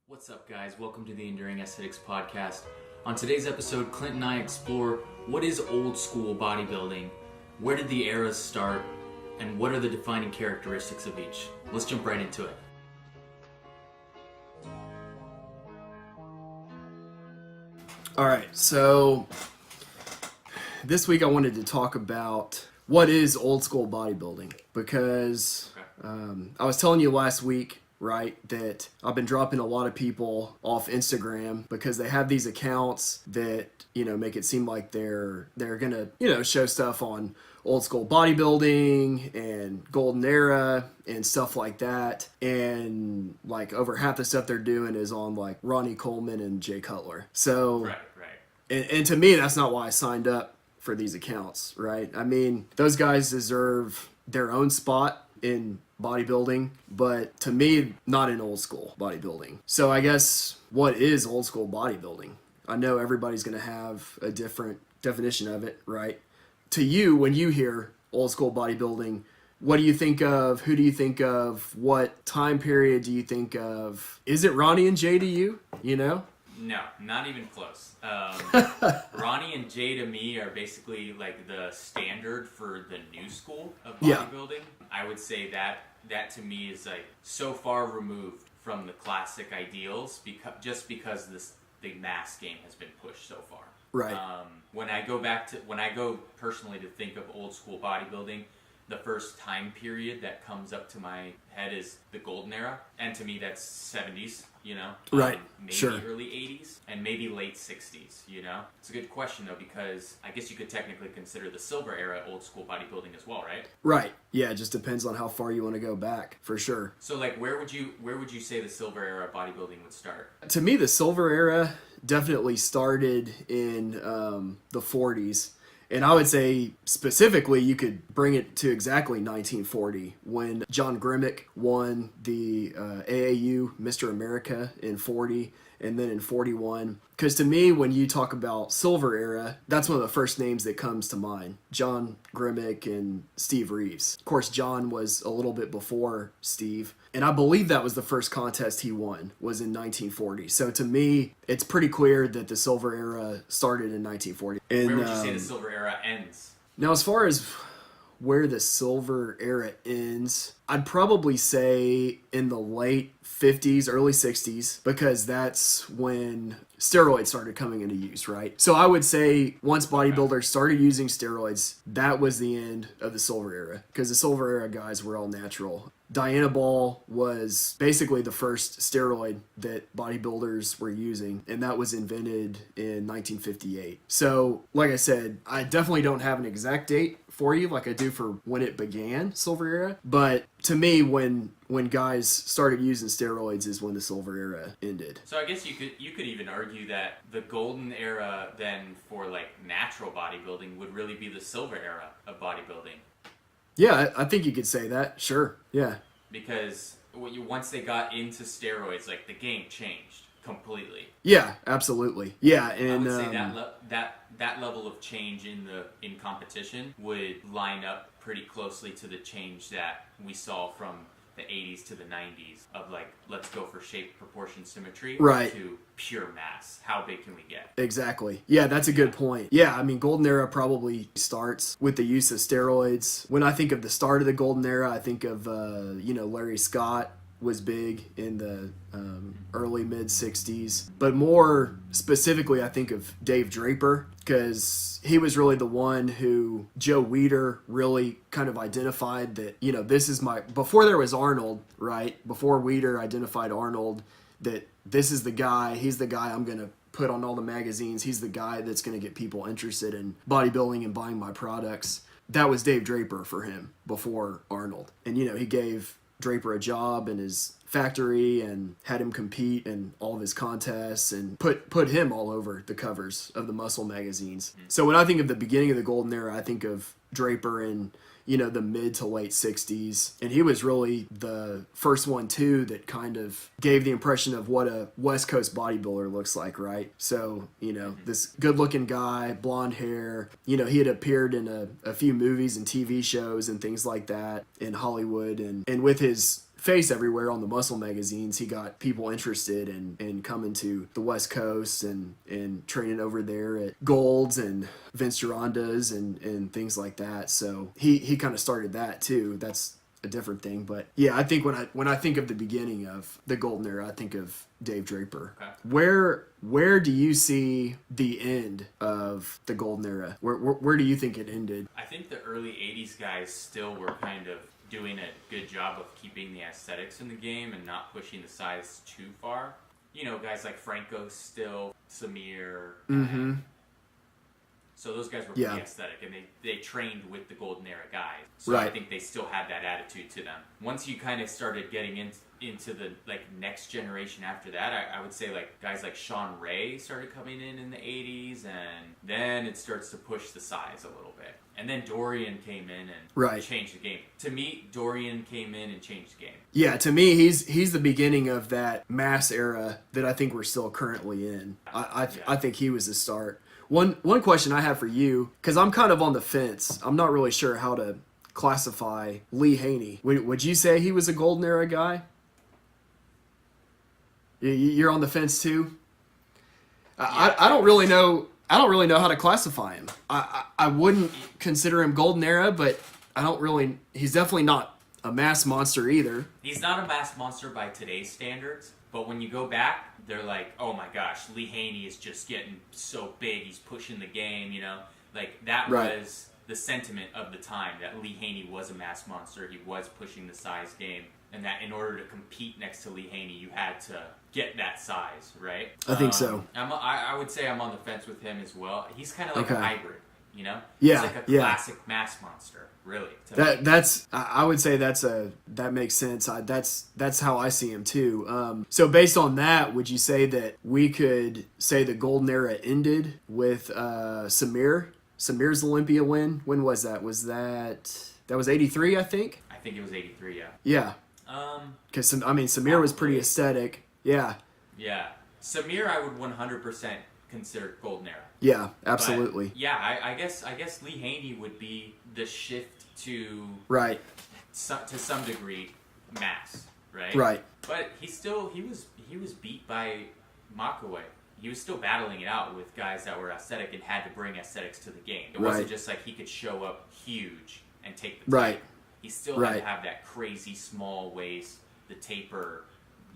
What's up, guys? Welcome to the Enduring Aesthetics Podcast. On today's episode, Clint and I explore what is old school bodybuilding, where did the eras start, and what are the defining characteristics of each. Let's jump right into it. All right, so this week I wanted to talk about what is old school bodybuilding because I was telling you last week, right, that I've been dropping a lot of people off Instagram because they have these accounts that, make it seem like they're gonna, show stuff on old school bodybuilding and golden era and stuff like that. And like over half the stuff they're doing is on like Ronnie Coleman and Jay Cutler. So, Right. And to me, that's not why I signed up for these accounts, right? I mean, those guys deserve their own spot in bodybuilding, but to me, not in old school bodybuilding. So I guess what is old school bodybuilding? I know everybody's going to have a different definition of it, right? To you, when you hear old school bodybuilding, what do you think of? Who do you think of? What time period do you think of? Is it Ronnie and Jay to you? No, not even close. Ronnie and Jay to me are basically like the standard for the new school of bodybuilding. Yeah. I would say that to me is like so far removed from the classic ideals because the mass game has been pushed so far. Right. When I go personally to think of old school bodybuilding, the first time period that comes up to my head is the golden era, and to me that's 70s, right, maybe sure. Early 80s, and maybe late 60s, It's a good question though, because I guess you could technically consider the silver era old school bodybuilding as well, right? Right. Yeah, it just depends on how far you want to go back, for sure. So like where would you say the silver era bodybuilding would start? To me, the silver era definitely started in the 40s. And I would say specifically you could bring it to exactly 1940 when John Grimmick won the AAU Mr. America in 40 and then in 41. Because to me, when you talk about silver era, that's one of the first names that comes to mind. John Grimmick and Steve Reeves. Of course, John was a little bit before Steve. And I believe that was the first contest he won, was in 1940. So to me, it's pretty clear that the silver era started in 1940. And, where would you say the silver era ends? Now, as far as where the silver era ends, I'd probably say in the late 50s, early 60s, because that's when steroids started coming into use, right? So I would say once bodybuilders started using steroids, that was the end of the silver era, because the silver era guys were all natural. Dianabol was basically the first steroid that bodybuilders were using, and that was invented in 1958. So, like I said, I definitely don't have an exact date for you like I do for when it began, silver era, but to me, when guys started using steroids is when the silver era ended. So I guess you could even argue that the golden era then for like natural bodybuilding would really be the silver era of bodybuilding. Yeah, I think you could say that. Sure. Yeah. Because once they got into steroids, like the game changed completely. Yeah, absolutely. Yeah, and I would say that level of change in competition would line up pretty closely to the change that we saw from the 80s to the 90s of like, let's go for shape, proportion, symmetry, right, to pure mass. How big can we get? Exactly. Yeah, that's a good point. Yeah, I mean, golden era probably starts with the use of steroids. When I think of the start of the golden era, I think of, Larry Scott was big in the early mid 60s, but more specifically I think of Dave Draper, because he was really the one who Joe Weider really kind of identified that, this is before there was Arnold, right? Before Weider identified Arnold, that this is the guy, he's the guy I'm going to put on all the magazines, he's the guy that's going to get people interested in bodybuilding and buying my products. That was Dave Draper for him before Arnold. And, he gave Draper a job in his factory and had him compete in all of his contests and put him all over the covers of the muscle magazines. So when I think of the beginning of the golden era, I think of Draper in the mid to late 60s, and he was really the first one too that kind of gave the impression of what a West Coast bodybuilder looks like, right? So this good looking guy, blonde hair, he had appeared in a few movies and TV shows and things like that in Hollywood, and with his face everywhere on the muscle magazines. He got people interested in coming to the West Coast and training over there at Gold's and Vince Gironda's and things like that. So he kind of started that too. That's a different thing. But yeah, I think when I think of the beginning of the golden era, I think of Dave Draper. Okay. Where do you see the end of the golden era? Where do you think it ended? I think the early 80s guys still were kind of doing a good job of keeping the aesthetics in the game and not pushing the size too far. You know, guys like Franco still, Samir. Mm-hmm. So those guys were pretty aesthetic, and they trained with the golden era guys. So Right. I think they still had that attitude to them. Once you kind of started getting into the like next generation after that, I would say like guys like Sean Ray started coming in the 80s, and then it starts to push the size a little bit. And then Dorian came in and changed the game. To me, Dorian came in and changed the game. Yeah, to me, he's the beginning of that mass era that I think we're still currently in. I think he was the start. One question I have for you, because I'm kind of on the fence. I'm not really sure how to classify Lee Haney. Would you say he was a golden era guy? You're on the fence too? I don't really know. I don't really know how to classify him. I wouldn't consider him golden era, but he's definitely not a mass monster either. He's not a mass monster by today's standards, but when you go back, they're like, oh my gosh, Lee Haney is just getting so big, he's pushing the game, you know? Like, that was the sentiment of the time, that Lee Haney was a mass monster, he was pushing the size game, and that in order to compete next to Lee Haney, you had to get that size, right? I think so. I would say I'm on the fence with him as well. He's kind of like a hybrid, you know? Yeah, he's like a classic mass monster, really. I would say that makes sense. That's how I see him too. So based on that, would you say that we could say the golden era ended with Samir's Olympia win? When was that? That was 83, I think? I think it was 83, yeah. Yeah. Because Samir was pretty aesthetic. Yeah. Yeah. Samir, I would 100% consider golden era. Yeah, absolutely. But yeah, I guess Lee Haney would be the shift to to some degree mass, right? Right. But he was beat by Makaway. He was still battling it out with guys that were aesthetic and had to bring aesthetics to the game. It wasn't just like he could show up huge and take the tape. He still had to have that crazy small waist, the taper,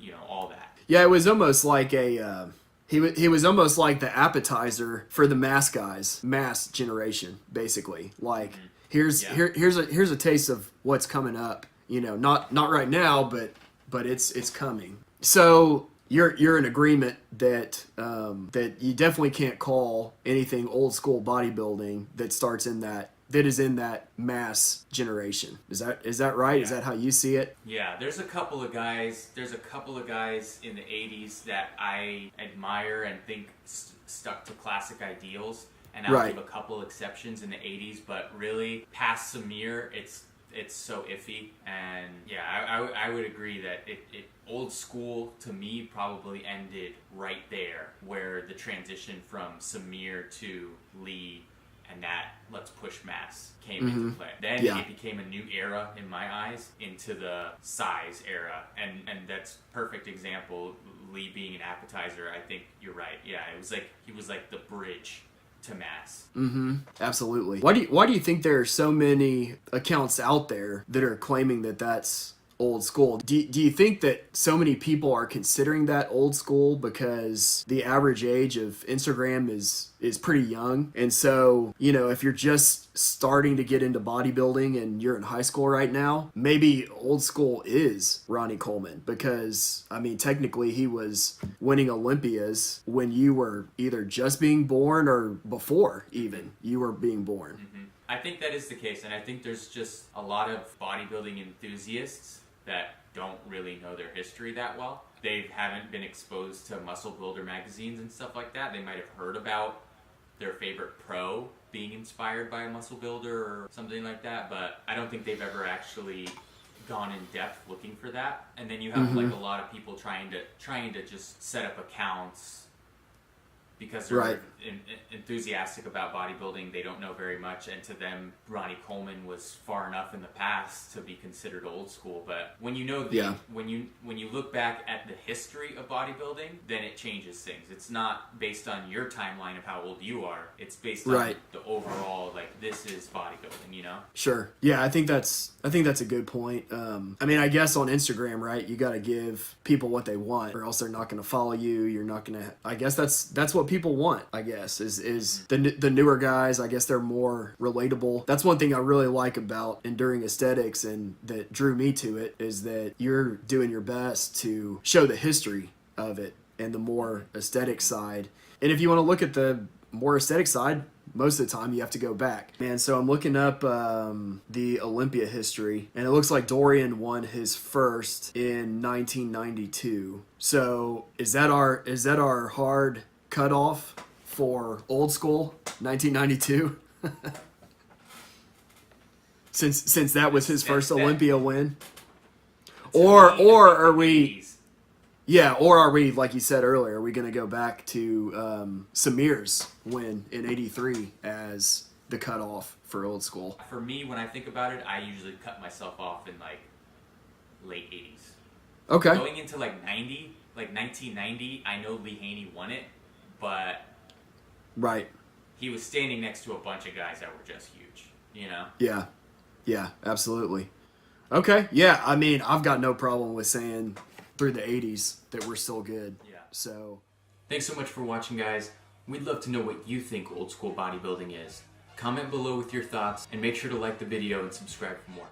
you know, all that. Yeah, it was almost like he was almost like the appetizer for the mass guys, mass generation, basically. Like here's a taste of what's coming up. You know, not right now, but it's coming. So you're in agreement that that you definitely can't call anything old school bodybuilding that starts in that is in that mass generation. Is that right? Yeah. Is that how you see it? Yeah, there's a couple of guys in the 80s that I admire and think stuck to classic ideals, and I'll give a couple exceptions in the 80s, but really past Samir, it's so iffy. And yeah, I would agree that it old school to me probably ended right there, where the transition from Samir to Lee and that let's push mass came into play. Then it became a new era in my eyes, into the size era, and that's perfect example. Lee being an appetizer, I think you're right. Yeah, it was like he was like the bridge to mass. Absolutely. Why do you think there are so many accounts out there that are claiming that that's old school? Do you think that so many people are considering that old school because the average age of Instagram is pretty young? And so, you know, if you're just starting to get into bodybuilding and you're in high school right now, maybe old school is Ronnie Coleman, because I mean, technically he was winning Olympias when you were either just being born or before even you were being born. I think that is the case, and I think there's just a lot of bodybuilding enthusiasts that don't really know their history that well. They haven't been exposed to muscle builder magazines and stuff like that. They might have heard about their favorite pro being inspired by a muscle builder or something like that, but I don't think they've ever actually gone in depth looking for that. And then you have like a lot of people trying to just set up accounts because they're Right. enthusiastic about bodybuilding. They don't know very much, and to them, Ronnie Coleman was far enough in the past to be considered old school. But when you know when you look back at the history of bodybuilding, then it changes things. It's not based on your timeline of how old you are. It's based on the overall, like, this is bodybuilding, you know? Sure. Yeah, I think that's a good point. I mean, I guess on Instagram, right, you got to give people what they want, or else they're not going to follow you. You're not going to. I guess that's what people want. I guess is the newer guys. I guess they're more relatable. That's one thing I really like about Enduring Aesthetics, and that drew me to it, is that you're doing your best to show the history of it and the more aesthetic side. And if you want to look at the more aesthetic side, most of the time you have to go back. Man, so I'm looking up the Olympia history, and it looks like Dorian won his first in 1992. So is that our hard cutoff for old school, 1992? since that was his first Olympia win? Or are we... Yeah, or are we, like you said earlier, are we going to go back to Samir's win in '83 as the cutoff for old school? For me, when I think about it, I usually cut myself off in, like, late 80s. Okay. Going into, like, 1990, I know Lee Haney won it, but right, he was standing next to a bunch of guys that were just huge, you know? Yeah, absolutely. Okay, yeah, I mean, I've got no problem with saying through the 80s that we're still good. Yeah. So, thanks so much for watching, guys. We'd love to know what you think old school bodybuilding is. Comment below with your thoughts, and make sure to like the video and subscribe for more.